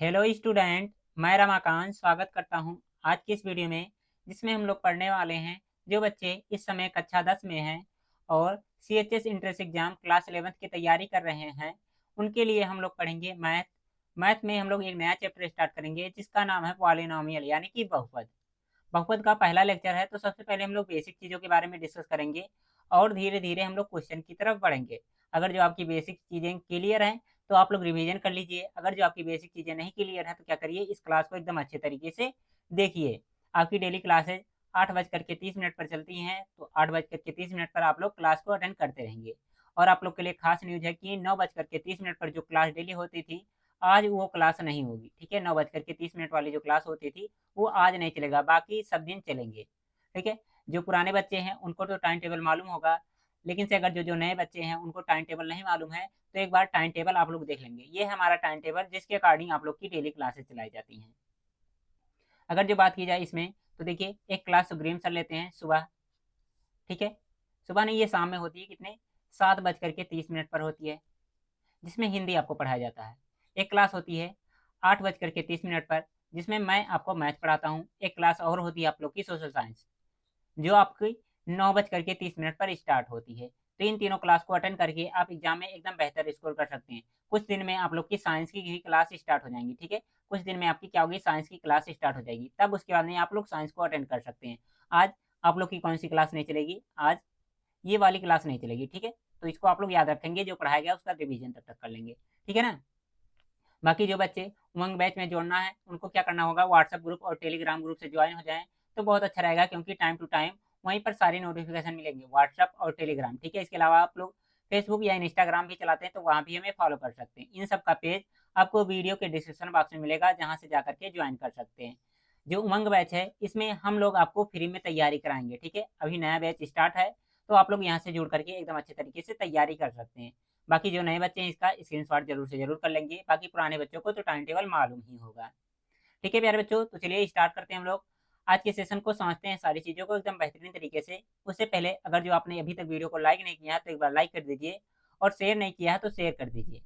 Hello student, मैं रमाकांत स्वागत करता हूं आज की इस वीडियो में, जिसमें हम लोग पढ़ने वाले हैं। जो बच्चे इस समय कक्षा 10 में हैं और CHS entrance exam class 11th की तैयारी कर रहे हैं, उनके लिए हम लोग पढ़ेंगे मैथ। मैथ में हम लोग एक नया चैप्टर स्टार्ट करेंगे जिसका नाम है पॉलिनोमियल यानी कि बहुपद। बहुपद का पहला लेक्चर है, तो सबसे पहले हम लोग बेसिक चीज़ों के बारे में डिस्कस करेंगे और धीरे धीरे हम लोग क्वेश्चन की तरफ बढ़ेंगे। अगर जो आपकी बेसिक चीज़ें क्लियर हैं तो आप लोग रिवीजन कर लीजिए। अगर जो आपकी बेसिक चीज़ें नहीं क्लियर है तो क्या करिए, इस क्लास को एकदम अच्छे तरीके से देखिए। आपकी डेली क्लासेज 8:30 पर चलती हैं, तो 8:30 पर आप लोग क्लास को अटेंड करते रहेंगे। और आप लोग के लिए खास न्यूज़ है कि 9:30 पर जो क्लास डेली होती थी, आज वो क्लास नहीं होगी। ठीक है, 9:30 वाली जो क्लास होती थी वो आज नहीं चलेगा, बाकी सब दिन चलेंगे। ठीक है, जो पुराने बच्चे हैं उनको तो टाइम टेबल मालूम होगा, लेकिन से अगर जो जो नए बच्चे हैं उनको टाइम टेबल नहीं मालूम है, तो एक बार टाइम टेबल आप लोग देख लेंगे। ये है हमारा टाइम टेबल जिसके अकॉर्डिंग आप लोग की डेली क्लासेस चलाई जाती हैं। अगर जो बात की जाए इसमें, तो देखिए एक क्लास सुग्रीम सर लेते हैं सुबह। ठीक है, सुबह नहीं, ये शाम में होती है। कितने? 7:30 पर होती है, जिसमें हिंदी आपको पढ़ाया जाता है। एक क्लास होती है 8:30 पर, जिसमें मैं आपको मैथ पढ़ाता हूँ। एक क्लास और होती है आप लोग की सोशल साइंस, जो आपकी 9:30 पर स्टार्ट होती है। तो इन तीनों क्लास को अटेंड करके आप एग्जाम में एकदम बेहतर स्कोर कर सकते हैं। कुछ दिन में आप लोग की साइंस की भी क्लास स्टार्ट हो जाएंगी। ठीक है, कुछ दिन में आपकी क्या होगी, साइंस की क्लास स्टार्ट हो जाएगी, तब उसके बाद में आप लोग साइंस को अटेंड कर सकते हैं। आज आप लोग की कौन सी क्लास नहीं चलेगी? आज ये वाली क्लास नहीं चलेगी। ठीक है, तो इसको आप लोग याद रखेंगे, जो पढ़ाया गया उसका रिवीजन तब तक कर लेंगे। ठीक है ना? बाकी जो बच्चे उमंग बैच में जोड़ना है, उनको क्या करना होगा, व्हाट्सएप ग्रुप और टेलीग्राम ग्रुप से ज्वाइन हो जाएं, तो बहुत अच्छा रहेगा, क्योंकि टाइम टू टाइम वहीं पर सारी नोटिफिकेशन मिलेंगे, व्हाट्सएप और टेलीग्राम। ठीक है, इसके अलावा आप लोग फेसबुक या इंस्टाग्राम भी चलाते हैं, तो वहाँ भी हमें फॉलो कर सकते हैं। इन सब का पेज आपको वीडियो के डिस्क्रिप्शन बॉक्स में मिलेगा, जहाँ से जाकर के ज्वाइन कर सकते हैं। जो उमंग बैच है, इसमें हम लोग आपको फ्री में तैयारी कराएंगे। ठीक है, अभी नया बैच स्टार्ट है, तो आप लोग यहाँ से जुड़ करके एकदम अच्छे तरीके से तैयारी कर सकते हैं। बाकी जो नए बच्चे हैं इसका स्क्रीनशॉट जरूर से जरूर कर लेंगे, बाकी पुराने बच्चों को तो टाइम टेबल मालूम ही होगा। ठीक है प्यारे बच्चों, तो चलिए स्टार्ट करते हैं हम लोग आज के सेशन को, समझते हैं सारी चीज़ों को एकदम बेहतरीन तरीके से। उससे पहले अगर जो आपने अभी तक वीडियो को लाइक नहीं किया है तो एक बार लाइक कर दीजिए, और शेयर नहीं किया है तो शेयर कर दीजिए।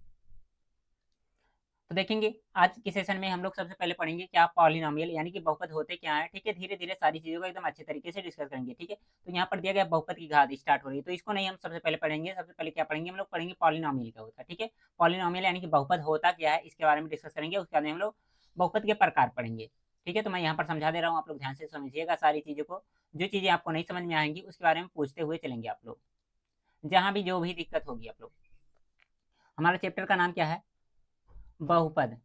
तो देखेंगे आज के सेशन में हम लोग सबसे पहले पढ़ेंगे क्या पॉलिनोमियल यानी कि बहुपद होते क्या है। ठीक है, धीरे धीरे सारी चीज़ों को एकदम अच्छे तरीके से डिस्कस करेंगे। ठीक है, तो यहाँ पर दिया गया बहुपद की घात स्टार्ट हो रही है, तो इसको नहीं हम सबसे पहले पढ़ेंगे। सबसे पहले क्या पढ़ेंगे, हम लोग पढ़ेंगे पॉलिनोमियल क्या होता है। ठीक है, पॉलिनोमियल यानी कि बहुपद होता क्या है, इसके बारे में डिस्कस करेंगे। उसके बाद में हम लोग बहुपद के प्रकार पढ़ेंगे। ठीक है, तो मैं यहाँ पर समझा दे रहा हूँ, आप लोग ध्यान से समझिएगा सारी चीज़ों को। जो चीज़ें आपको नहीं समझ में आएंगी उसके बारे में पूछते हुए चलेंगे आप लोग, जहाँ भी जो भी दिक्कत होगी आप लोग। हमारा चैप्टर का नाम क्या है? बहुपद।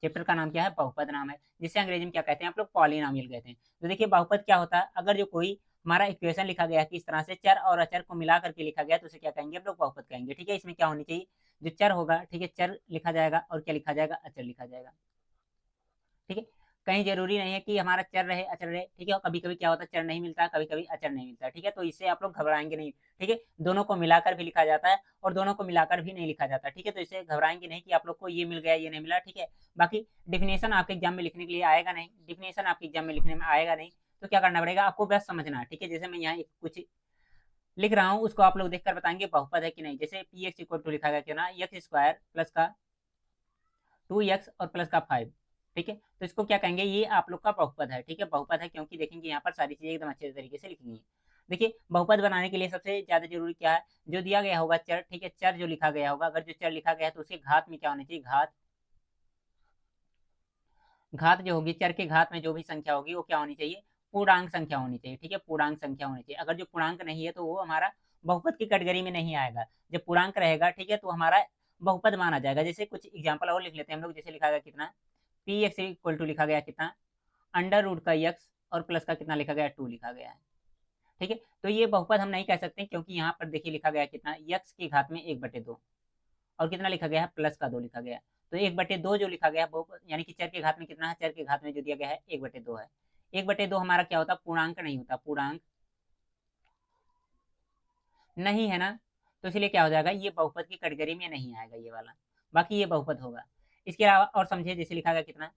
चैप्टर का नाम क्या है? बहुपद नाम है, जिसे अंग्रेजी में क्या कहते हैं आप लोग? पॉलिनोमियल कहते हैं। तो देखिए बहुपद क्या होता है, अगर जो कोई हमारा इक्वेशन लिखा गया है कि इस तरह से चर और अचर को मिला करके लिखा गया, तो उसे क्या कहेंगे हम लोग? बहुपद कहेंगे। ठीक है, इसमें क्या होनी चाहिए, जो चर होगा, ठीक है, चर लिखा जाएगा, और क्या लिखा जाएगा? अचर लिखा जाएगा। ठीक है, कहीं जरूरी नहीं है कि हमारा चर रहे अचर रहे। ठीक है, और कभी कभी क्या होता है, चर नहीं मिलता, कभी कभी अचर नहीं मिलता। ठीक है, तो इससे आप लोग घबराएंगे नहीं। ठीक है, दोनों को मिलाकर भी लिखा जाता है और दोनों को मिलाकर भी नहीं लिखा जाता। ठीक है, तो इससे घबराएंगे नहीं कि आप लोग को ये मिल गया ये नहीं मिला। ठीक है, बाकी डिफिनेशन आपके एग्जाम में लिखने के लिए आएगा नहीं, डिफिनेशन आपके एग्जाम में लिखने में आएगा नहीं, तो क्या करना पड़ेगा आपको? बस समझना। ठीक है, जैसे मैं यहाँ कुछ लिख रहा हूँ, उसको आप लोग देखकर बताएंगे बहुपद है कि नहीं। जैसे पी एक्स इक्वल टू लिखा गया क्यों ना, एक्स स्क्वायर प्लस का 2x और प्लस का 5। ठीक है, तो इसको क्या कहेंगे, ये आप लोग का बहुपद है। ठीक है, बहुपद है क्योंकि देखेंगे यहाँ पर सारी चीजें एकदम अच्छे तरीके से लिखी गई हैं। देखिए बहुपद बनाने के लिए सबसे ज्यादा जरूरी क्या है, जो दिया गया होगा चर। ठीक है, चर जो लिखा गया होगा, अगर जो चर लिखा गया है तो उसके घात में क्या होनी चाहिए? घात। घात जो होगी, चर के घात में जो भी संख्या होगी वो क्या होनी चाहिए? पूर्णांक संख्या होनी चाहिए। ठीक है, पूर्णांक संख्या होनी चाहिए। अगर जो पूर्णांक नहीं है तो वो हमारा बहुपद की कैटेगरी में नहीं आएगा। जब पूर्णांक रहेगा, ठीक है, तो हमारा बहुपद माना जाएगा। जैसे कुछ एग्जाम्पल और लिख लेते हैं हम लोग। जैसे लिखा गया कितना, पी एक्स इक्वल टू लिखा गया कितना, अंडर रूट का यक्स, और प्लस का कितना लिखा गया? 2 लिखा गया है। ठीक है, तो ये बहुपद हम नहीं कह सकते, क्योंकि यहाँ पर देखिए लिखा गया कितना, यक्स की घात में 1/2, और कितना लिखा गया है? प्लस का 2 लिखा गया है। तो 1/2 जो लिखा गया है बहुपद, यानी कि चर के घात में कितना है? चर के घात में जो दिया गया है 1/2 है। 1/2 हमारा क्या होता? पूर्णांक नहीं होता, पूर्णांक नहीं है ना, तो इसलिए क्या हो जाएगा, ये बहुपद की कैटेगरी में नहीं आएगा ये वाला। बाकी ये बहुपद होगा। इसके अलावा और समझिए, जैसे लिखा गया कितना,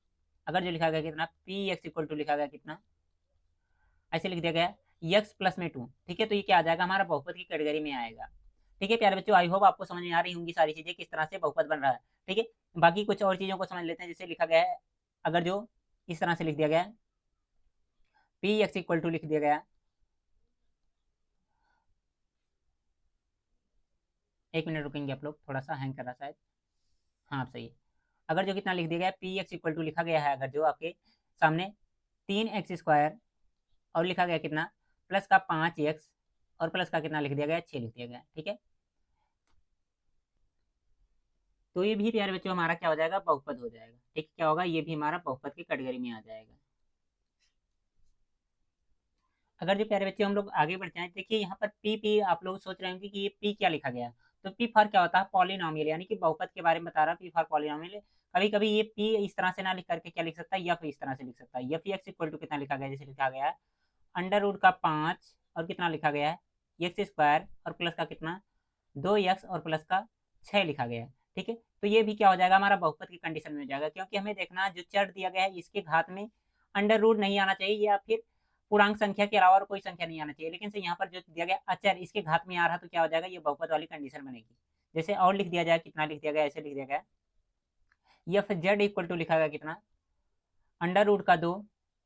अगर जो लिखा गया कितना, पी एक्स इक्वल टू लिखा गया कितना, ऐसे लिख दिया गया यक्स प्लस में 2। ठीक है, तो ये क्या आ जाएगा? हमारा बहुपद की कैटेगरी में आएगा। ठीक है प्यारे बच्चों, आई होप आपको समझ में आ रही होंगी सारी चीजें किस तरह से बहुपद बन रहा है। ठीक है, बाकी कुछ और चीजों को समझ लेते हैं। जैसे लिखा गया है, अगर जो इस तरह से लिख दिया गया है, पी एक्स इक्वल टू लिख दिया गया है, एक मिनट रुकेंगे आप लोग, थोड़ा सा हैंग कर रहा शायद। हाँ सही है। अगर जो कितना लिख दिया गया है, पी एक्स इक्वल टू लिखा गया है, अगर जो आपके सामने 3x² और लिखा गया कितना, प्लस का 5x और प्लस का कितना लिख दिया गया, 6 लिख दिया गया। ठीक है, तो ये भी प्यारे बच्चों हमारा क्या हो जाएगा, बहुपद हो जाएगा। ठीक, क्या होगा, ये भी हमारा बहुपद की कैटेगरी में आ जाएगा। अगर जो प्यारे बच्चे हम लोग आगे बढ़ते हैं, देखिए यहाँ पर पी पी आप लोग सोच रहे होंगे कि ये पी क्या लिखा गया। तो पी फॉर क्या होता है, पॉलिनॉमियल, यानी कि बहुपद के बारे में बता रहा पी फॉर पॉलिनॉमियल। कभी कभी ये पी इस तरह से ना लिख करके क्या लिख सकता है, यफ इस तरह से लिख सकता है। यफ एक्स इक्वल टू कितना लिखा गया, जैसे लिखा गया है अंडर रूट का 5 और कितना लिखा गया है, x² और प्लस का कितना 2x और प्लस का 6 लिखा गया है। ठीक है, तो ये भी क्या हो जाएगा, हमारा बहुपद की कंडीशन में हो जाएगा, क्योंकि हमें देखना जो चर दिया गया है इसके घात में अंडर रूट नहीं आना चाहिए, या फिर पूर्णांक संख्या के अलावा और कोई संख्या नहीं आना चाहिए। लेकिन से यहाँ पर जो दिया गया अचर इसके घात में आ रहा, तो क्या हो जाएगा, ये बहुपद वाली कंडीशन बनेगी। जैसे और लिख दिया जाए, कितना लिख दिया गया, ऐसे लिख दिया गया, या फिर जेड इक्वल टू लिखा गया कितना अंडर रूट का 2,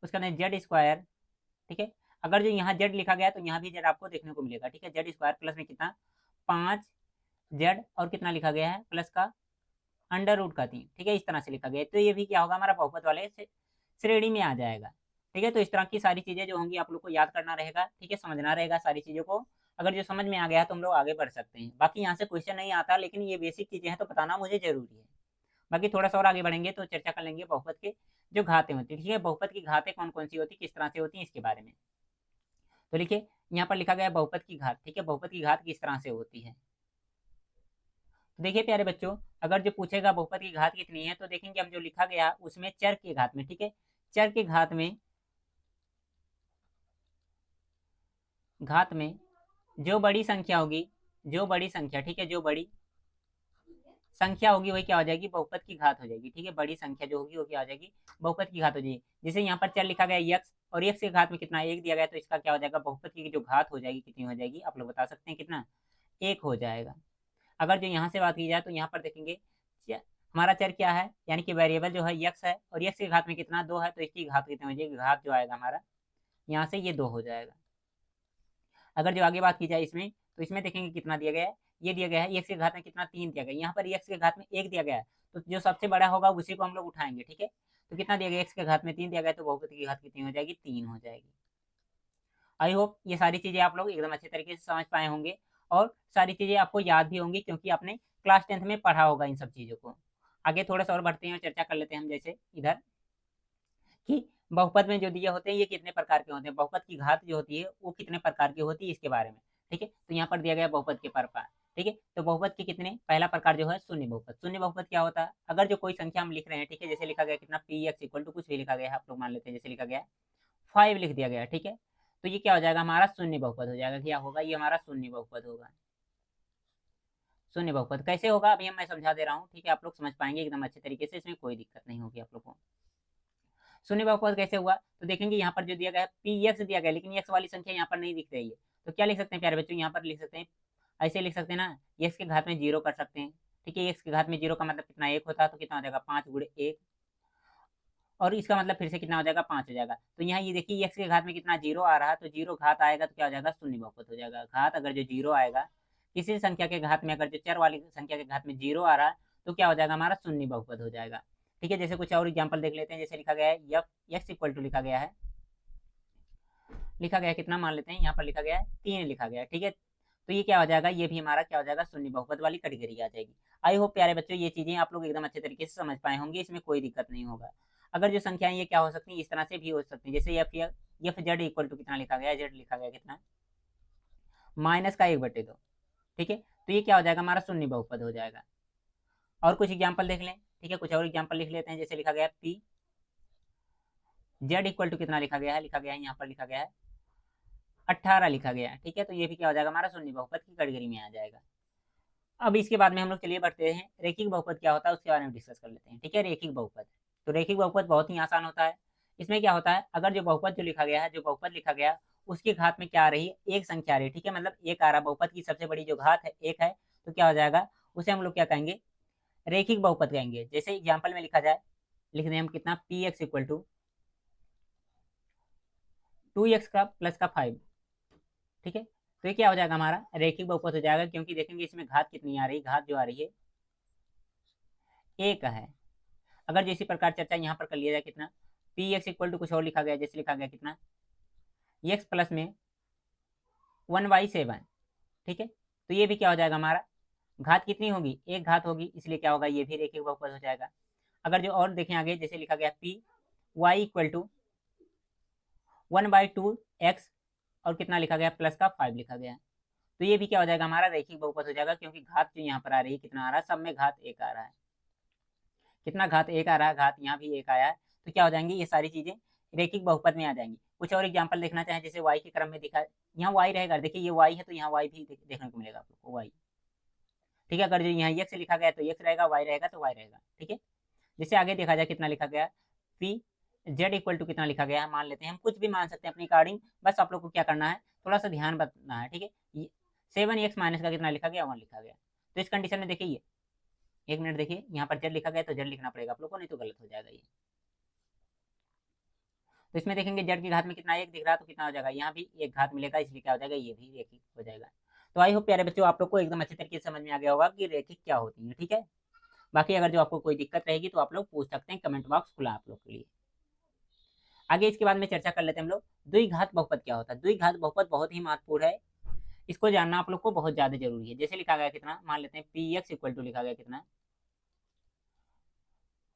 उसका नहीं z²। ठीक है, अगर जो यहाँ जेड लिखा गया है, तो यहाँ भी जेड आपको देखने को मिलेगा। ठीक है, z² प्लस में कितना 5z और कितना लिखा गया है, प्लस का अंडर रूट का 3। ठीक है, इस तरह से लिखा गया है, तो ये भी क्या होगा, हमारा बहुपद वाले श्रेणी में आ जाएगा। ठीक है, तो इस तरह की सारी चीजें जो होंगी आप लोग को याद करना रहेगा। ठीक है, समझना रहेगा सारी चीजों को। अगर जो समझ में आ गया तो हम लोग आगे बढ़ सकते हैं। बाकी यहाँ से क्वेश्चन नहीं आता, लेकिन ये बेसिक चीजें हैं तो बताना मुझे जरूरी है। बाकी थोड़ा सा और आगे बढ़ेंगे तो चर्चा कर लेंगे बहुपद के जो घातें होती है। ठीक है, बहुपद की घातें कौन कौन सी होती है, किस तरह से होती है, इसके बारे में। तो लिखिए, यहाँ पर लिखा गया है बहुपद की घात। ठीक है, बहुपद की घात किस तरह से होती है। तो देखिए प्यारे बच्चों, अगर जो पूछेगा बहुपद की घात कितनी है, तो देखेंगे हम जो लिखा गया उसमें चर के घात में। ठीक है, चर के घात में जो बड़ी संख्या होगी, जो बड़ी संख्या, ठीक है, जो बड़ी संख्या होगी वही क्या हो जाएगी, बहुपद की घात हो जाएगी। ठीक है, बड़ी संख्या जो होगी वो क्या हो जाएगी, बहुपद की घात हो जाएगी। जैसे यहाँ पर चर लिखा गया x और x के घात में कितना 1 दिया गया, तो इसका क्या हो जाएगा, बहुपद की जो घात हो जाएगी कितनी हो जाएगी, आप लोग बता सकते हैं कितना, 1 हो जाएगा। अगर जो यहाँ से बात की जाए तो यहाँ पर देखेंगे हमारा चर क्या है, यानी कि वेरिएबल जो है x है, और x के घात में कितना 2 है, तो इसकी घात कितनी हो जाएगी, घात जो आएगा हमारा यहाँ से ये 2 हो जाएगा। अगर जो आगे बात की जाए इसमें, तो इसमें देखेंगे कितना दिया गया है, ये दिया गया है x के घात में कितना 3 दिया गया है, यहाँ पर x के घात में 1 दिया गया है, तो जो सबसे बड़ा होगा उसी को हम लोग उठाएंगे। ठीक है, तो कितना दिया गया, x के घात में 3 दिया गया, तो बहुपद की घात कितनी हो जाएगी, 3 हो जाएगी। आई होप ये सारी चीजें आप लोग एकदम अच्छे तरीके से समझ पाए होंगे, और सारी चीजें आपको याद भी होंगी, क्योंकि आपने क्लास 10th में पढ़ा होगा इन सब चीजों को। आगे थोड़ा सा और बढ़ते हैं और चर्चा कर लेते हैं हम, जैसे इधर कि बहुपद में जो दिए होते हैं ये कितने प्रकार के होते हैं, बहुपद की घात जो होती है वो कितने प्रकार की होती है, इसके बारे में। ठीक है, तो यहाँ पर दिया गया बहुपद के प्रकार। ठीक है, तो बहुपद के कितने, पहला प्रकार जो है शून्य बहुपद। शून्य बहुपद क्या होता है, अगर जो कोई संख्या हम लिख रहे हैं, ठीक है, जैसे लिखा गया कितना पी एक्स इक्वल टू कुछ भी लिखा गया है, आप लोग मान लेते हैं, जैसे लिखा गया 5 लिख दिया गया। ठीक है, तो ये क्या हो जाएगा, हमारा शून्य बहुपद हो जाएगा। क्या होगा, ये हमारा शून्य बहुपद होगा। शून्य बहुपद कैसे होगा, अभी मैं समझा दे रहा हूँ। ठीक है, आप लोग समझ पाएंगे एकदम अच्छे तरीके से, इसमें कोई दिक्कत नहीं होगी आप लोग को। शून्य बहुपद कैसे हुआ, तो देखेंगे यहाँ पर जो दिया गया है पी एक्स दिया गया, लेकिन एक्स वाली संख्या यहाँ पर नहीं दिख रही है, तो क्या लिख सकते हैं प्यारे बच्चों, यहाँ पर लिख सकते हैं, ऐसे लिख सकते हैं ना, एक्स के घात में 0 कर सकते हैं। ठीक है, एक्स के घात में 0 का मतलब कितना 1 होता है, तो कितना हो जाएगा 5 गुणे 1, और इसका मतलब फिर से कितना हो जाएगा, 5 हो जाएगा। तो यहाँ ये देखिए एक्स के घात में कितना 0 आ रहा है, तो 0 घात आएगा तो क्या हो जाएगा, शून्य बहुपद हो जाएगा। घात अगर जो 0 आएगा, किसी संख्या के घात में अगर जो चर वाली संख्या के घात में 0 आ रहा है, तो क्या हो जाएगा, हमारा शून्य बहुपद हो जाएगा। ठीक है, जैसे कुछ और एग्जाम्पल देख लेते हैं। जैसे लिखा गया है यफ एक्स इक्वल टू लिखा गया है, लिखा गया है कितना मान लेते हैं, यहाँ पर लिखा गया है 3 लिखा गया है। ठीक है, तो ये क्या हो जाएगा, ये भी हमारा क्या हो जाएगा, शून्य बहुपद वाली कैटेगरी आ जाएगी। आई होप प्यारे बच्चों ये चीजें आप लोग एकदम अच्छे तरीके से समझ पाए होंगे, इसमें कोई दिक्कत नहीं होगा। अगर जो संख्याएं ये क्या हो सकती है, इस तरह से भी हो सकती है। जैसे एफ जेड इक्वल टू कितना लिखा गया, जेड लिखा गया कितना -1/2। ठीक है, तो ये क्या हो जाएगा, हमारा शून्य बहुपद हो जाएगा। और कुछ एग्जाम्पल देख लें। ठीक है, कुछ और एग्जाम्पल लिख लेते हैं। जैसे लिखा गया है पी जेड इक्वल टू कितना लिखा गया है, यहाँ पर लिखा गया है 18 लिखा गया है। ठीक है, तो ये भी क्या हो जाएगा, हमारा शून्य बहुपद की कैटेगरी में आ जाएगा। अब इसके बाद में हम लोग चलिए बढ़ते हैं, रेखिक बहुपद क्या होता है उसके बारे में डिस्कस कर लेते हैं। ठीक है, रेखिक बहुपद, तो रेखिक बहुपद बहुत ही आसान होता है। इसमें क्या होता है, अगर जो बहुपद जो लिखा गया है, जो बहुपद लिखा गया उसकी घात में क्या आ रही है, एक संख्या आ रही है, ठीक है, मतलब एक आ रहा, बहुपद की सबसे बड़ी जो घात है एक है, तो क्या हो जाएगा, उसे हम लोग क्या कहेंगे, रेखिक बहुपद कहेंगे। जैसे एग्जाम्पल में लिखा जाए, लिख दें हम कितना, P x equal to 2x का प्लस का 5, ठीक है, तो ये क्या हो जाएगा, हमारा रेखिक बहुपद हो जाएगा, क्योंकि देखेंगे इसमें घात कितनी आ रही है, घात जो आ रही है एक है। अगर जैसी प्रकार चर्चा यहाँ पर कर लिया जाए कितना, पी एक्स इक्वल टू कुछ और लिखा गया, जैसे लिखा गया कितना, एक्स प्लस में 1/7, ठीक है, तो ये भी क्या हो जाएगा, हमारा घात कितनी होगी, एक घात होगी, इसलिए क्या होगा, ये भी रेखिक बहुपद हो जाएगा। अगर जो और देखें आगे, जैसे लिखा गया P Y equal to 1/2x और कितना लिखा गया, प्लस का 5 लिखा गया, तो ये भी क्या हो जाएगा, हमारा रेखिक बहुपद हो जाएगा, क्योंकि घात जो यहाँ पर आ रही है कितना आ रहा है, सब में घात एक आ रहा है, कितना घात एक आ रहा है, घात यहाँ भी एक आया है, तो क्या हो जाएंगी, ये सारी चीजें रेखिक बहुपद में आ जाएंगी। कुछ और एग्जाम्पल देखना चाहें, जैसे y के क्रम में दिखा, यहाँ y रहेगा, देखिए ये y है तो यहाँ y भी देखने को मिलेगा आपको, y, ठीक है, अगर जो यहाँ x लिखा गया तो x रहेगा, y रहेगा तो y रहेगा, ठीक है। जैसे आगे देखा जाए कितना लिखा गया, पी जेड इक्वल टू कितना लिखा गया है, मान लेते हैं, हम कुछ भी मान सकते हैं अपनी अकॉर्डिंग, बस आप लोग को क्या करना है, थोड़ा सा ध्यान बताना है, ठीक है। 7x माइनस का कितना लिखा गया, 1 लिखा गया, तो इस कंडीशन में देखिए, ये एक मिनट देखिए, यहाँ पर जेड लिखा गया तो जेड लिखना पड़ेगा आप लोग को, नहीं तो गलत हो जाएगा ये। तो इसमें देखेंगे जेड की घात में कितना एक दिख रहा है, तो कितना हो जाएगा, यहाँ भी एक घात मिलेगा, इसलिए क्या हो जाएगा, ये भी रेखिक हो जाएगा। तो आई होप प्यारे बच्चों आप लोग को एकदम अच्छे तरीके से समझ में आ गया होगा कि रेखिक क्या होती है, ठीक है। बाकी अगर जो आपको कोई दिक्कत रहेगी तो आप लोग पूछ सकते हैं, कमेंट बॉक्स खुला आप लोग के लिए। आगे इसके बाद में चर्चा कर लेते हैं हम लोग, द्विघात बहुपद क्या होता है। द्विघात बहुपद बहुत ही महत्वपूर्ण है, इसको जानना आप लोग को बहुत ज्यादा जरूरी है। जैसे लिखा गया कितना, मान लेते हैं पी एक्स इक्वल टू लिखा गया कितना,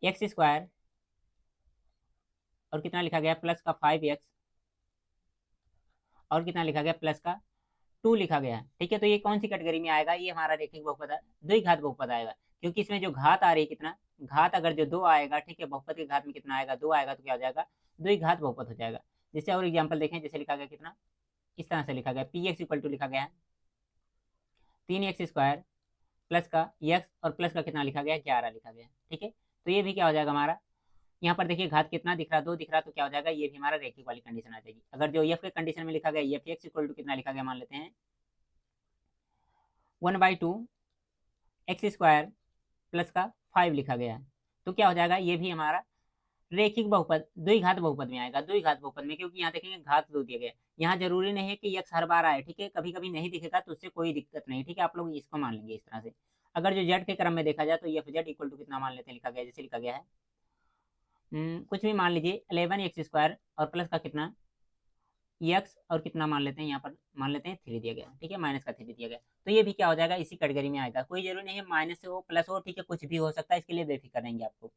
एक्स स्क्वायर और कितना लिखा गया, प्लस का 5x और कितना लिखा गया, प्लस का 2 लिखा गया, ठीक है। तो ये कौन सी कैटेगरी में आएगा, ये हमारा रेखिक बहुपद, द्विघात बहुपद आएगा, क्योंकि इसमें जो घात आ रही है कितना, घात अगर जो 2 आएगा, ठीक है, बहुपद के घात में कितना आएगा, 2 आएगा, तो क्या हो जाएगा, द्विघात बहुपद हो जाएगा। जैसे और एग्जाम्पल देखें, जैसे लिखा गया कितना, इस तरह से लिखा गया, पी एक्स इक्वल टू लिखा गया है 3x² प्लस का एक्स और प्लस का कितना लिखा गया, 11 लिखा गया, ठीक है। तो ये भी क्या हो जाएगा हमारा, यहाँ पर देखिए घात कितना दिख रहा, 2 दिख रहा, तो क्या हो जाएगा, ये भी हमारा रेखिक वाली कंडीशन आ जाएगी। अगर जो एफ के कंडीशन में लिखा गया, एफ एक्स इक्वल टू कितना लिखा गया, मान लेते हैं 1/2x² प्लस का 5 लिखा गया, तो क्या हो जाएगा, ये भी हमारा रेखिक बहुपद द्विघात बहुपद में आएगा, द्विघात बहुपद में, क्योंकि यहाँ देखेंगे घात 2 दिया गया, यहाँ जरूरी नहीं है कि यक्स हर बार आए, ठीक है, कभी कभी नहीं दिखेगा तो उससे कोई दिक्कत नहीं, ठीक है, आप लोग इसको मान लेंगे इस तरह से। अगर जो जेड के क्रम में देखा जाए तो एफ जेड इक्वल टू कितना मान लेते हैं, लिखा गया, जैसे लिखा गया है कुछ भी मान लीजिए 11x² और प्लस का कितना एक्स और कितना मान लेते हैं, यहाँ पर मान लेते हैं 3 दिया गया, ठीक है, माइनस का 3 दिया गया, तो ये भी क्या हो जाएगा, इसी कैटेगरी में आएगा। कोई जरूरी नहीं है माइनस से हो प्लस हो, ठीक है, कुछ भी हो सकता है, इसके लिए बेफिक्र रहेंगे आपको।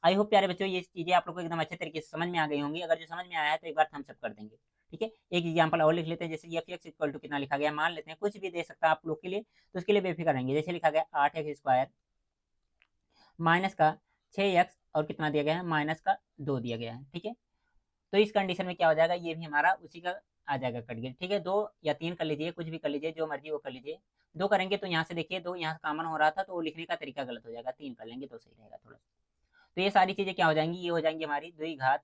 आई होप प्यारे बच्चों ये चीजें आप लोग को एकदम अच्छे तरीके से समझ में आ गई होंगी। अगर जो समझ में आया है तो एक बार थम्स अप कर देंगे, ठीक है। एक एग्जांपल और लिख लेते हैं, जैसे एफ एक्स इक्वल टू कितना लिखा गया, मान लेते हैं कुछ भी दे सकता है आप लोग के लिए, तो उसके लिए बेफिक्र रहेंगे। जैसे लिखा गया 8x² माइनस का 6x और कितना दिया गया है, माइनस का 2 दिया गया है, ठीक है। तो इस कंडीशन में क्या हो जाएगा, ये भी हमारा उसी का आ जाएगा कैटेगरी, ठीक है। 2 या 3 कर लीजिए, कुछ भी कर लीजिए, जो मर्जी वो कर लीजिए। 2 करेंगे तो यहाँ से देखिए 2 यहाँ कॉमन हो रहा था, तो वो लिखने का तरीका गलत हो जाएगा, 3 कर लेंगे तो सही रहेगा थोड़ा। तो ये सारी चीजें क्या हो जाएंगी, ये हो जाएंगी हमारी द्विघात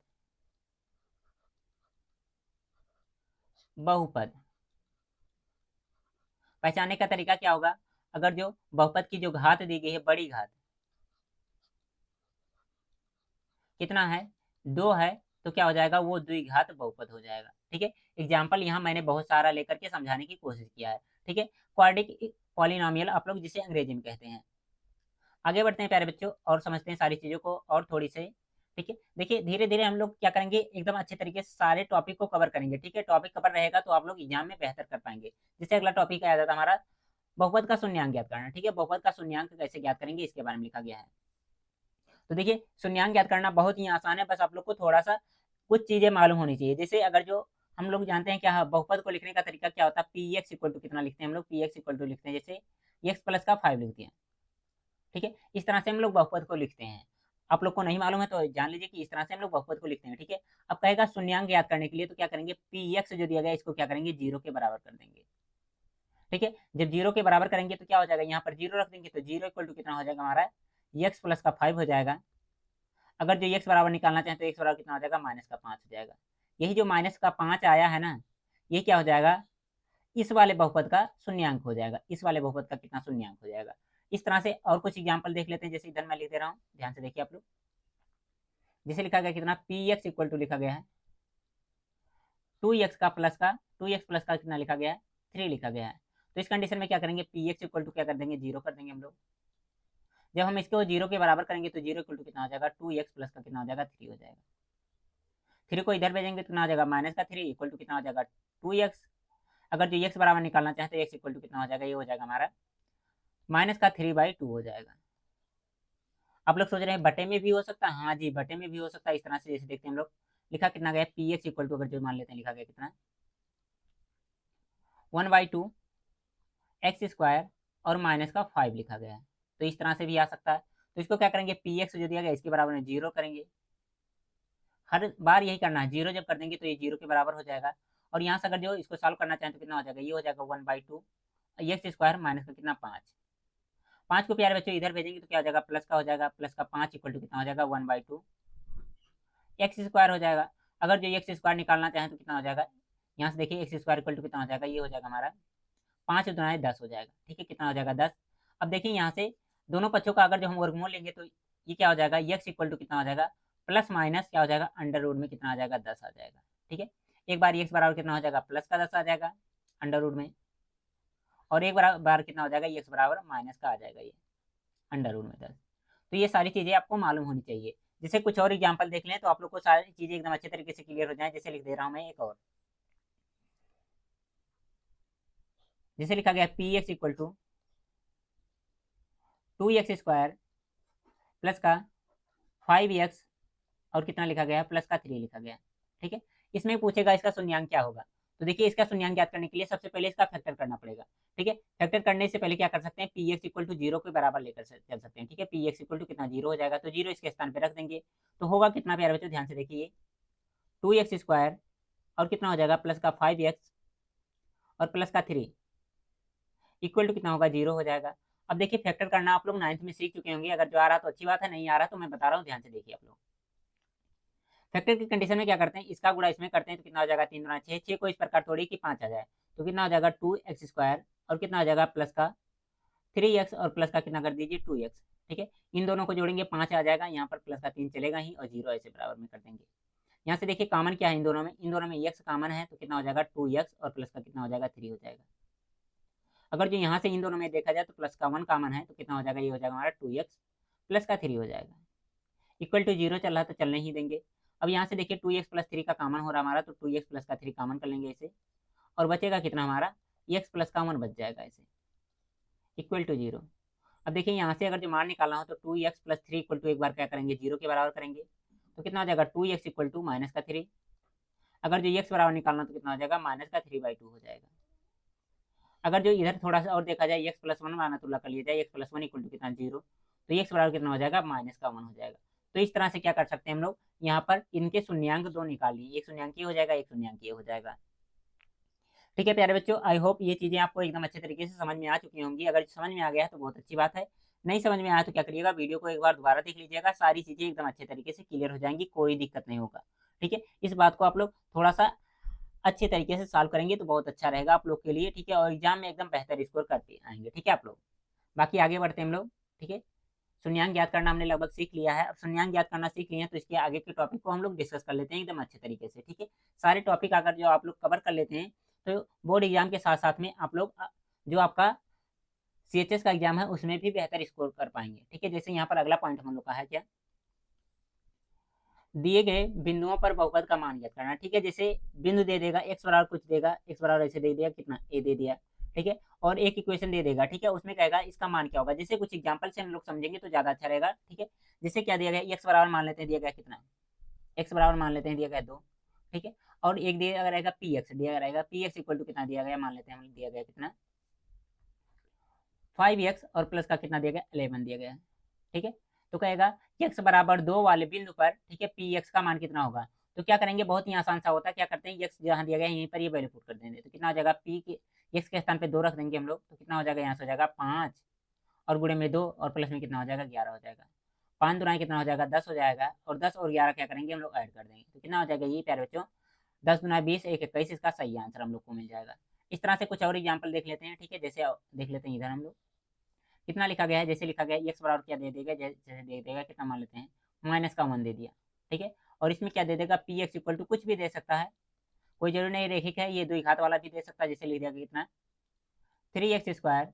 बहुपद। पहचानने का तरीका क्या होगा, अगर जो बहुपद की जो घात दी गई है, बड़ी घात कितना है, 2 है, तो क्या हो जाएगा, वो द्विघात बहुपद हो जाएगा, ठीक है। एग्जाम्पल यहाँ मैंने बहुत सारा लेकर के समझाने की कोशिश किया है, ठीक है। क्वाड्रेटिक पॉलिनोमियल आप लोग जिसे अंग्रेजी में कहते हैं। आगे बढ़ते हैं प्यारे बच्चों और समझते हैं सारी चीजों को और थोड़ी से, ठीक है। देखिए धीरे धीरे हम लोग क्या करेंगे, एकदम अच्छे तरीके से सारे टॉपिक को कवर करेंगे, ठीक है। टॉपिक कवर रहेगा तो आप लोग एग्जाम में बेहतर कर पाएंगे। जैसे अगला टॉपिक आया था हमारा बहुपद का शून्यांक ज्ञात करना, ठीक है। बहुपद का शून्यांक कैसे ज्ञात करेंगे इसके बारे में लिखा गया है। तो देखिए शून्यांक ज्ञात करना बहुत ही आसान है, बस आप लोग को थोड़ा सा कुछ चीजें मालूम होनी चाहिए। जैसे अगर जो हम लोग जानते हैं क्या बहुपद को लिखने का तरीका क्या होता है, पी एक्स इक्वल टू कितना लिखते हैं हम लोग, पी एक्स इक्वल टू लिखते हैं जैसे एक्स प्लस का 5 लिखते हैं, ठीक है। इस तरह से हम लोग बहुपद को लिखते हैं। आप लोग को नहीं मालूम है तो जान लीजिए कि इस तरह से हम लोग बहुपद को लिखते हैं, ठीक है। अब कहेगा शून्यांक ज्ञात करने के लिए, तो क्या करेंगे, पी एक्स जो दिया गया इसको क्या करेंगे, 0 के बराबर कर देंगे, ठीक है। जब 0 के बराबर करेंगे तो क्या हो जाएगा, यहाँ पर 0 रख देंगे, तो 0 इक्वल टू कितना हो जाएगा हमारा, एक्स प्लस का 5 हो जाएगा। अगर जो एक्स बराबर निकालना चाहें तो एक्स बराबर कितना हो जाएगा, -5 हो जाएगा। यही जो -5 आया है ना, ये क्या हो जाएगा, इस वाले बहुपद का शून्यांक हो जाएगा। इस वाले बहुपद का कितना शून्यांक हो जाएगा। इस तरह से और कुछ एग्जाम्पल देख लेते हैं। जैसे इधर मैं लिख दे रहा हूँ, ध्यान से देखिए आप लोग। जैसे लिखा गया कितना, पी एक्स इक्वल टू लिखा गया है 2x का प्लस का, 2x प्लस का कितना लिखा गया है, 3 लिखा गया है। तो इस कंडीशन में क्या करेंगे, पी एक्स इक्वल टू क्या कर देंगे, 0 कर देंगे हम लोग। जब हम इसको 0 के बराबर करेंगे तो 0 इक्वल टू कितना हो जाएगा, 2x प्लस का कितना हो जाएगा, 3 हो जाएगा। 3 को इधर भेजेंगे तो कितना हो जाएगा, माइनस का 3 इक्वल टू कितना हो जाएगा, 2x। अगर जो x बराबर निकालना चाहे तो x इक्वल टू कितना हो जाएगा, ये हो जाएगा हमारा माइनस का 3/2 हो जाएगा। आप लोग सोच रहे हैं बटे में भी हो सकता है, हाँ जी बटे में भी हो सकता है। इस तरह से जैसे देखते हैं हम लोग, लिखा कितना गया, पी एक्स इक्वल टू, अगर जो मान लेते हैं लिखा गया कितना 1/2 एक्स स्क्वायर और माइनस का 5 लिखा गया है। तो इस तरह से भी आ सकता है। तो इसको क्या करेंगे, पी एक्स जो दिया गया इसके बराबर में 0 करेंगे। हर बार यही करना है, 0 जब कर देंगे तो ये 0 के बराबर हो जाएगा। और यहाँ से अगर जो इसको सॉल्व करना चाहें तो कितना हो जाएगा, ये हो जाएगा 1/2 एक्स स्क्वायर माइनस का कितना 5। 5 को प्यारे बच्चों इधर भेजेंगे तो क्या हो जाएगा, प्लस का हो जाएगा, प्लस का 5 इक्वल टू कितना हो जाएगा, 1/2 एक्स स्क्वायर हो जाएगा। अगर जो एक्स स्क्वायर निकालना चाहें तो कितना हो जाएगा, यहाँ से देखिए एक्स स्क्वायर इक्वल टू कितना हो जाएगा, ये हो जाएगा हमारा 5 दुनाए 10 हो जाएगा। ठीक है, कितना हो जाएगा 10। अब देखिए यहाँ से दोनों पक्षों का अगर जो हम वर्गमूल लेंगे तो ये क्या हो जाएगा, एक्स इक्वल टू कितना हो जाएगा, प्लस माइनस क्या हो जाएगा, अंडर रूट में कितना आ जाएगा, 10 आ जाएगा। ठीक है, एक बार एक्स बराबर कितना हो जाएगा, प्लस का 10 आ जाएगा अंडर रूट में, और एक बार कितना हो जाएगा, एक्स बराबर माइनस का आ जाएगा ये अंडर रूट में 10। तो ये सारी चीजें आपको मालूम होनी चाहिए। जैसे कुछ और एग्जाम्पल देख लें तो आप लोग को सारी चीजें एकदम अच्छे तरीके से क्लियर हो जाए। जैसे लिख दे रहा हूँ मैं एक और, जैसे लिखा गया P x equal to 2x² plus का 5x और कितना लिखा गया है, प्लस का 3 लिखा गया है। ठीक है, इसमें पूछेगा इसका शून्यांक क्या होगा। तो देखिए इसका शून्यांक ज्ञात करने के लिए सबसे पहले इसका फैक्टर करना पड़ेगा। ठीक है, फैक्टर करने से पहले क्या कर सकते हैं, पी एक्स इक्वल टू 0 के बराबर लेकर चल सकते हैं। ठीक है, पी एक्स इक्वल टू कितना 0 हो जाएगा, तो 0 इसके स्थान पर रख देंगे। तो होगा कितना प्यारे बच्चों, ध्यान से देखिए 2x² और कितना हो जाएगा, प्लस का 5x और प्लस का 3 इक्वल टू कितना होगा, 0 हो जाएगा। अब देखिए फैक्टर करना आप लोग 9th में सीख चुके होंगे। अगर जो आ रहा तो अच्छी बात है, नहीं आ रहा तो मैं बता रहा हूँ, ध्यान से देखिए आप लोग। फैक्टर की कंडीशन में क्या करते हैं, इसका गुणा इसमें करते हैं तो कितना हो जाएगा, 3 गुना 6। 6 को इस प्रकार तोड़िए कि 5 आ जाए, तो कितना हो जाएगा 2x² और कितना हो जाएगा, प्लस का 3x और प्लस का कितना कर दीजिए 2x। ठीक है, इन दोनों को जोड़ेंगे 5 आ जाएगा, यहाँ पर प्लस का 3 चलेगा ही और 0 ऐसे बराबर में कर देंगे। यहाँ से देखिए कॉमन क्या है इन दोनों में, इन दोनों में x कॉमन है तो कितना हो जाएगा 2x और प्लस का कितना हो जाएगा 3 हो जाएगा। अगर जो यहाँ से इन दोनों में देखा जाए तो प्लस का 1 कॉमन है तो कितना हो जाएगा, ये हो जाएगा हमारा 2x प्लस का 3 हो जाएगा। इक्वल टू 0 चल रहा है तो चलने ही देंगे। अब यहाँ से देखिए 2x प्लस 3 का कॉमन हो रहा हमारा, तो 2x प्लस का 3 कॉमन कर लेंगे इसे, और बचेगा कितना हमारा, x प्लस का 1 बच जाएगा इसे, इक्वल टू 0। अब देखिए यहाँ से अगर जो मान निकालना हो तो 2x प्लस 3 इक्वल टू एक बार क्या करेंगे, 0 के बराबर करेंगे, तो कितना हो जाएगा 2x इक्वल टू माइनस का 3। अगर जो x बराबर निकालना तो कितना हो जाएगा, माइनस का 3/2 हो जाएगा। अगर जो इधर थोड़ा सा और देखा जाए, x प्लस 1 माना तुलना कर लिया जाए, x प्लस 1 इक्वल टू कितना 0, तो x बराबर कितना हो जाएगा, माइनस का 1 हो जाएगा। तो इस तरह से क्या कर सकते हैं हम लोग, यहाँ पर इनके शून्यांक दो निकाल लिए, एक शून्यांक ये हो जाएगा, एक शून्यांक ये हो जाएगा। ठीक है प्यारे बच्चों, आई होप ये चीजें आपको एकदम अच्छे तरीके से समझ में आ चुकी होंगी। अगर समझ में आ गया है तो बहुत अच्छी बात है, नहीं समझ में आया तो क्या करिएगा, वीडियो को एक बार दोबारा देख लीजिएगा, सारी चीजें एकदम अच्छे तरीके से क्लियर हो जाएंगी, कोई दिक्कत नहीं होगा। ठीक है, इस बात को आप लोग थोड़ा सा अच्छे तरीके से सॉल्व करेंगे तो बहुत अच्छा रहेगा आप लोग के लिए। ठीक है, और एग्जाम में एकदम बेहतर स्कोर करते आएंगे। ठीक है आप लोग, बाकी आगे बढ़ते हैं हम लोग। ठीक है, शून्यांक ज्ञात करना हमने लगभग सीख लिया है। अब शून्यांक ज्ञात करना सीख लिया है तो इसके आगे के टॉपिक को हम लोग डिस्कस कर लेते हैं एकदम अच्छे तरीके से। ठीक है, सारे टॉपिक अगर जो आप लोग कवर कर लेते हैं तो बोर्ड एग्जाम के साथ साथ में आप लोग जो आपका CHS का एग्जाम है उसमें भी बेहतर स्कोर कर पाएंगे। ठीक है, जैसे यहाँ पर अगला पॉइंट हम लोग का है क्या, दिए गए बिंदुओं पर बहुपद का मान ज्ञात करना। ठीक है, जैसे बिंदु दे देगा, x बराबर कुछ देगा, x बराबर ऐसे दे दिया कितना a दे दिया। ठीक है, और एक इक्वेशन दे देगा। ठीक है, उसमें कहेगा इसका मान क्या होगा। जैसे कुछ एग्जांपल से हम लोग समझेंगे तो ज्यादा अच्छा रहेगा। ठीक है, जैसे क्या दिया गया, x बराबर मान लेते हैं दिया गया कितना, x बराबर मान लेते हैं दिया गया 2। ठीक है, और एक दिया रहेगा px, दिया रहेगा px इक्वल टू कितना दिया गया, मान लेते हैं हम दिया गया कितना 5x और प्लस का कितना दिया गया 11 दिया गया है। ठीक है, तो कहेगा x बराबर 2 वाले बिंदु पर, ठीक है, px का मान कितना होगा। तो क्या करेंगे, बहुत ही आसान सा होता है, क्या करते हैं x जहाँ दिया गया यहीं पर ये वैल्यू पुट कर देंगे, तो कितना हो जाएगा p के x के स्थान पे 2 रख देंगे हम लोग, तो कितना हो जाएगा, यहाँ से हो जाएगा 5 और गुणे में 2 और प्लस में कितना हो जाएगा 11 हो जाएगा। 5 दुनाई कितना हो जाएगा 10 हो जाएगा, और 10 और 11 क्या करेंगे हम लोग ऐड कर देंगे, तो कितना हो जाएगा ये प्यारे बच्चों 10 दूना 20, 1 21, इसका सही आंसर हम लोग को मिल जाएगा। इस तरह से कुछ और एग्जाम्पल देख लेते हैं, ठीक है। जैसे देख लेते हैं इधर हम लोग कितना लिखा गया है। जैसे लिखा गया है एक्स बराबर क्या दे देगा, जैसे दे देगा कितना मान लेते हैं -1 दे दिया, ठीक है। और इसमें क्या दे देगा, पी एक्स इक्वल टू कुछ भी दे सकता है, कोई जरूरी नहीं रेखिक है, ये द्विघात वाला भी दे सकता है। जैसे लिख दिया कितना 3x²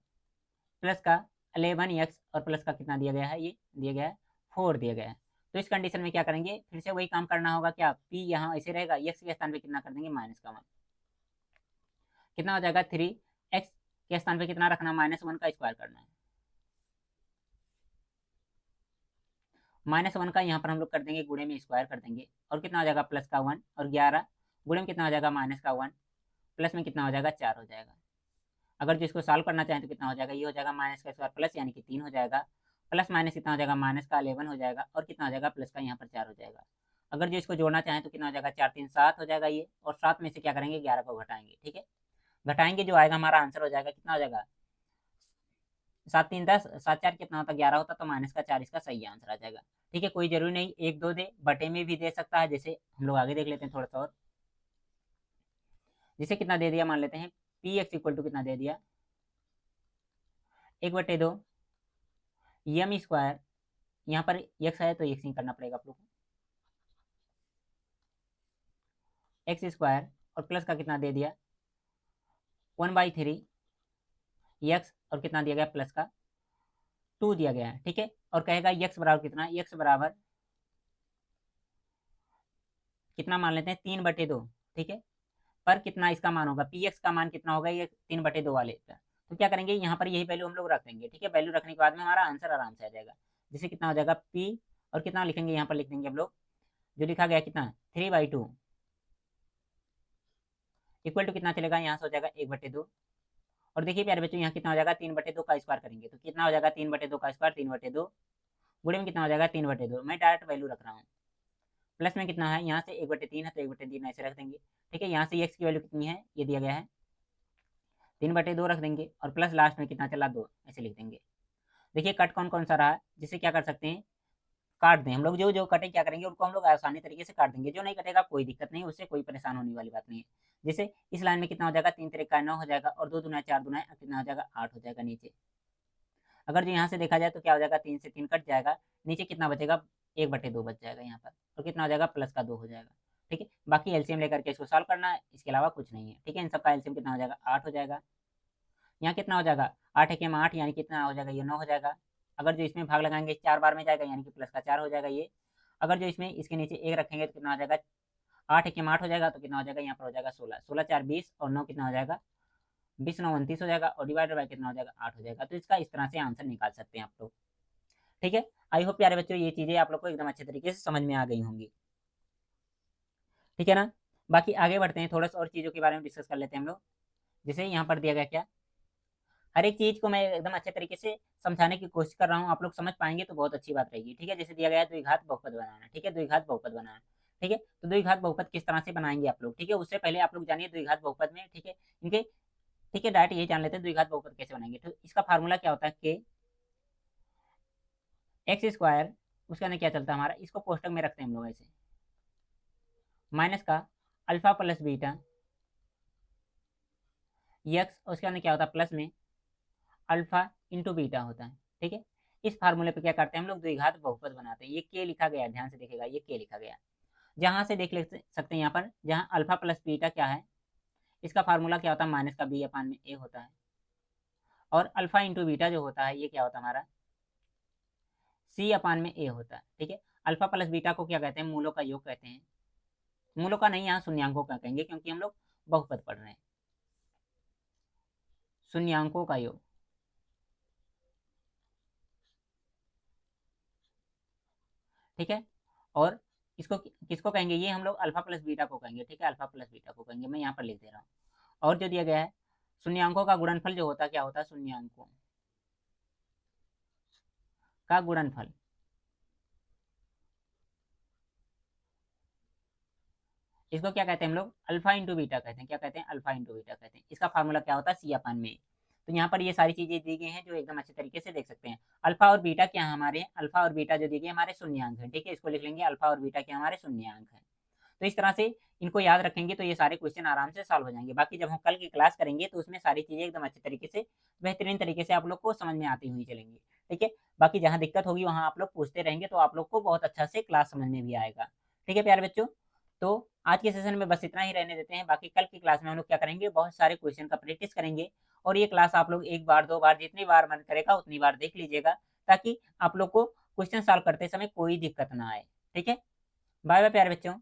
प्लस का 11x और प्लस का कितना दिया गया है, ये दिया गया है 4 दिया गया है। तो इस कंडीशन में क्या करेंगे, फिर से वही काम करना होगा, क्या p यहाँ ऐसे रहेगा, x के स्थान पे कितना कर देंगे -1, कितना हो जाएगा 3x के स्थान पे कितना रखना, -1 का स्क्वायर करना है। -1 का यहाँ पर हम लोग कर देंगे गुणे में स्क्वायर कर देंगे, और कितना हो जाएगा प्लस का 1, और 11 गुणे में कितना हो जाएगा -1, प्लस में कितना हो जाएगा 4 हो जाएगा। अगर जो इसको सॉल्व करना चाहें तो कितना हो जाएगा, ये हो जाएगा माइनस का स्क्वायर प्लस यानी कि 3 हो जाएगा, प्लस माइनस कितना हो जाएगा माइनस का 11 हो जाएगा, और कितना हो जाएगा प्लस का यहाँ पर 4 हो जाएगा। अगर जो इसको जोड़ना चाहें तो कितना हो जाएगा 4 3 7 हो जाएगा ये, और 7 में से क्या करेंगे 11 को घटाएंगे, ठीक है। घटाएंगे जो आएगा हमारा आंसर हो जाएगा, कितना हो जाएगा 7 3 10, 7 4 कितना होता 11 होता, तो -4 इसका सही आंसर आ जाएगा, ठीक है। कोई जरूरी नहीं 1 2 दे, बटे में भी दे सकता है। जैसे हम लोग आगे देख लेते हैं थोड़ा सा और, जैसे कितना दे दिया मान लेते हैं पी एक्स इक्वल टू कितना दे दिया 1/2 एम स्क्वायर, यहाँ पर एक्स है तो एक्स ही करना पड़ेगा आप लोग को, x² और प्लस का कितना दे दिया 1/3 एक्स, और कितना दिया गया प्लस का 2 दिया गया है, ठीक है। और कहेगा x बराबर कितना, x बराबर कितना मान लेते हैं 3/2, ठीक है। पर कितना इसका मान होगा, पी एक्स का मान कितना होगा, ये 3/2 वाले का। तो क्या करेंगे यहाँ पर यही वैल्यू हम लोग रख देंगे, ठीक है। वैल्यू रखने के बाद में हमारा आंसर आराम से आ जाएगा। जैसे कितना हो जाएगा p, और कितना लिखेंगे यहाँ पर लिख देंगे हम लोग, जो लिखा गया कितना 3/2 इक्वल टू कितना चलेगा, यहाँ से हो जाएगा 1/2। और देखिए प्यारे बच्चों यहाँ कितना हो जाएगा 3/2 का स्क्वायर करेंगे तो कितना हो जाएगा 3/2 का स्क्वायर 3/2 गुणे में कितना हो जाएगा 3/2, मैं डायरेक्ट वैल्यू रख रहा हूँ। प्लस में कितना है, यहाँ से 1/3 है तो 1/3 ऐसे रख देंगे, ठीक है। यहाँ से x की वैल्यू कितनी है, ये दिया गया है 3/2 रख देंगे, और प्लस लास्ट में कितना चला 2 ऐसे लिख देंगे। देखिए कट कौन कौन सा रहा, जिसे क्या कर सकते हैं काट दें हम लोग, जो जो कटे क्या करेंगे उनको हम लोग आसानी तरीके से काट देंगे, जो नहीं कटेगा कोई दिक्कत नहीं, उससे कोई परेशान होने वाली बात नहीं है। जैसे इस लाइन में कितना हो जाएगा 3 3 9 हो जाएगा, और 2 दूना 4 दूना कितना हो जाएगा 8 हो जाएगा नीचे। अगर जो यहाँ से देखा जाए तो क्या हो जाएगा 3 से 3 कट जाएगा, नीचे कितना बचेगा 1/2 बच जाएगा यहाँ पर, और कितना हो जाएगा प्लस का 2 हो जाएगा, ठीक है। बाकी एलसीएम लेकर के इसको सॉल्व करना है, इसके अलावा कुछ नहीं है, ठीक है। इन सबका एलसीएम कितना हो जाएगा 8 हो जाएगा, यहाँ कितना हो जाएगा 8 एक 8 यानी कितना हो जाएगा ये 9 हो जाएगा। अगर जो इसमें भाग लगाएंगे 4 बार में जाएगा यानी कि प्लस का 4 हो जाएगा ये। अगर जो इसमें इसके नीचे 1 रखेंगे तो कितना हो जाएगा 8 एक 8 हो जाएगा, तो कितना हो जाएगा यहाँ पर हो जाएगा 16, 16 4 20, और 9 कितना हो जाएगा 20 9 29 हो जाएगा, और डिवाइडेड बाय कितना हो जाएगा 8 हो जाएगा। तो इसका इस तरह से आंसर निकाल सकते हैं आप लोग, ठीक है। आई होप प्यारे बच्चों ये चीज़ें आप लोग को एकदम अच्छे तरीके से समझ में आ गई होंगी, ठीक है ना। बाकी आगे बढ़ते हैं, थोड़ा सा और चीज़ों के बारे में डिस्कस कर लेते हैं हम लोग। जैसे यहाँ पर दिया गया क्या, हर एक चीज़ को मैं एकदम अच्छे तरीके से समझाने की कोशिश कर रहा हूँ, आप लोग समझ पाएंगे तो बहुत अच्छी बात रहेगी, ठीक है। जैसे दिया गया है द्विघात बहुपद बनाना, ठीक है, द्विघात बहुपद बनाना, ठीक है। तो द्विघात बहुपद किस तरह से बनाएंगे आप लोग, ठीक है। उससे पहले आप लोग जानिए द्विघात बहुपद में, ठीक है, इनके, ठीक है, डायरेक्ट ये जान लेते हैं द्विघात बहुपद कैसे बनाएंगे। तो इसका फार्मूला क्या होता है कि x², उसके अंदर क्या चलता है हमारा, इसको कोष्टक में रखते हैं हम लोग ऐसे, माइनस का अल्फा प्लस बीटा एक्स, उसके अंदर क्या होता है प्लस में अल्फा इंटू बीटा होता है, ठीक है। इस फार्मूले पे क्या करते हैं हम लोग द्विघात बहुपद बनाते हैं। ये के लिखा गया है, ध्यान से देखिएगा ये के लिखा गया, जहां से देख ले सकते हैं यहाँ पर, जहां अल्फा प्लस बीटा क्या है, इसका फार्मूला क्या होता है माइनस का बी अपान में ए होता है, और अल्फा इंटू बीटा जो होता है ये क्या होता है हमारा सी अपान में ए होता है, ठीक है। अल्फा प्लस बीटा को क्या कहते हैं, मूलों का योग कहते हैं, मूलों का नहीं यहाँ शून्यांकों का कहेंगे, क्योंकि हम लोग बहुपद पढ़ रहे हैं, शून्यांकों का योग, ठीक है। और इसको किसको कहेंगे, ये हम लोग अल्फा प्लस बीटा को कहेंगे, ठीक है, अल्फा प्लस बीटा को कहेंगे, मैं यहाँ पर लिख दे रहा हूँ। और जो दिया गया है शून्यांकों का गुणनफल जो होता है क्या होता है, शून्यांकों का गुणनफल, इसको क्या कहते हैं हम लोग अल्फा इंटू बीटा कहते हैं, क्या कहते हैं अल्फा इंटू बीटा कहते हैं। इसका फार्मूला क्या होता है सी अपान में। तो यहाँ पर ये सारी चीजें दी गई हैं जो एकदम अच्छे तरीके से देख सकते हैं। अल्फा और बीटा क्या है हमारे, अल्फा और बीटा जो दी गई हमारे शून्यांक है, ठीक है। इसको लिख लेंगे अल्फा और बीटा क्या हमारे शून्यांक है। तो इस तरह से इनको याद रखेंगे तो ये सारे क्वेश्चन आराम से सॉल्व हो जाएँगे। बाकी जब हम कल की क्लास करेंगे तो उसमें सारी चीज़ें एकदम अच्छे तरीके से, बेहतरीन तरीके से आप लोग को समझ में आती हुई चलेंगी, ठीक है? बाकी जहाँ दिक्कत होगी वहाँ आप लोग पूछते रहेंगे तो आप लोग को बहुत अच्छा से क्लास समझ में भी आएगा। ठीक है प्यारे बच्चों? तो आज के सेशन में बस इतना ही रहने देते हैं, बाकी कल की क्लास में हम लोग क्या करेंगे, बहुत सारे क्वेश्चन का प्रैक्टिस करेंगे और ये क्लास आप लोग 1 बार, 2 बार जितनी बार मन करेगा उतनी बार देख लीजिएगा, ताकि आप लोग को क्वेश्चन सॉल्व करते समय कोई दिक्कत ना आए। ठीक है? बाय बाय प्यारे बच्चों।